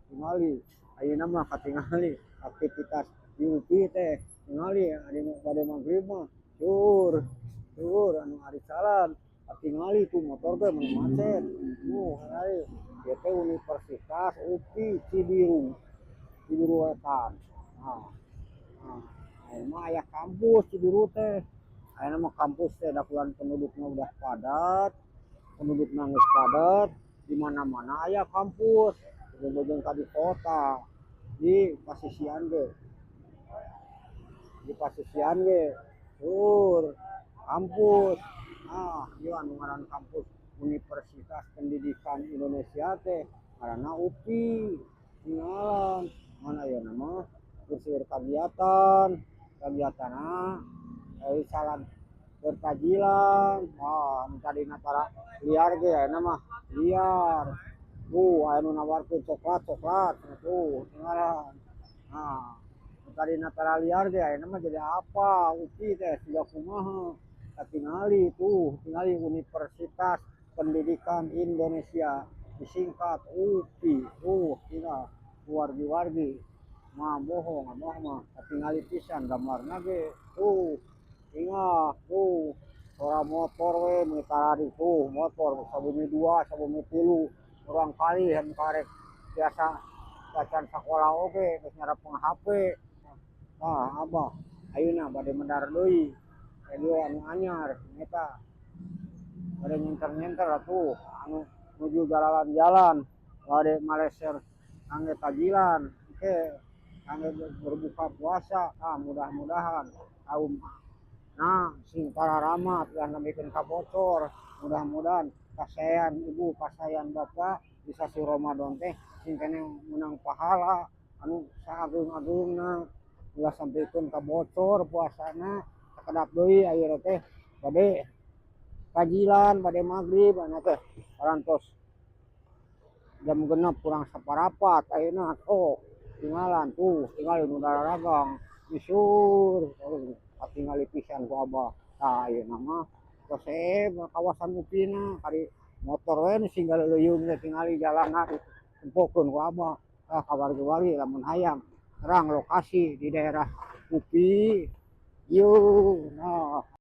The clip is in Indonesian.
tingali ayeuna mah katingali aktivitas di UPI teh tingali adi bade magrib mah sur anu ari salan tingali tu motor teh mun macet hari ieu teh Universitas UPI Cibiru Wetan. Mah aya kampus Cibiru teh. Ayeuna mah kampus teh dakulan pendudukna udah padat, pendudukna geus padat, di mana-mana aya kampus. Jeung ka di kota, di pasisian ge, sur kampus. Ieu anu ngaran kampus Universitas Pendidikan Indonesia teh ngaranna UPI. Tinggalan mana ayeuna mah keur kagiatanna salan bertajilan. Anu tadina tara liar ge ayeuna mah liar. Aya nu nawarkeun coklat tuh tinggalan. Nu tadina tara liar ge ayeuna mah jadi apa UPI teh siga kumaha. Tingali Universitas Pendidikan Indonesia disingkat UPI. Tinggal wargi-wargi mah bohong mah tingali pisan gambarna ge tinggal ora motor we mitara di motor sabumi 2 sabumi 3 urang kali han karek biasa bacan sakola oge geus nyarapkeun HP. Abah ayeuna bade medar deui radio anu anyar eta bade nyenter-nyenter atuh anu nuju jalan-jalan bade maleser kangge tajilan kangge berbuka puasa. Mudah-mudahan sing pararamat yang nambikeun ka bocor, mudah-mudahan kasayan ibu kasayan bapak di sasi Ramadan teh sing kene menang pahala anu saageung-ageungna ulah sampikeun ka bocor puasana sakedap deui ayeuna teh bade kajilan bade magrib anu teh parantos jam 6 kurang saparapat ayeuna tinggalan tinggal nu dararagang disur tingali pisan ku Abah. Ayeuna mah tos kawasan UPI na kari motor we nu singgal leuyeung teh tingali jalanna ditempokeun ku Abah. Ka wargi-wargi lamun hayang terang lokasi di daerah UPI.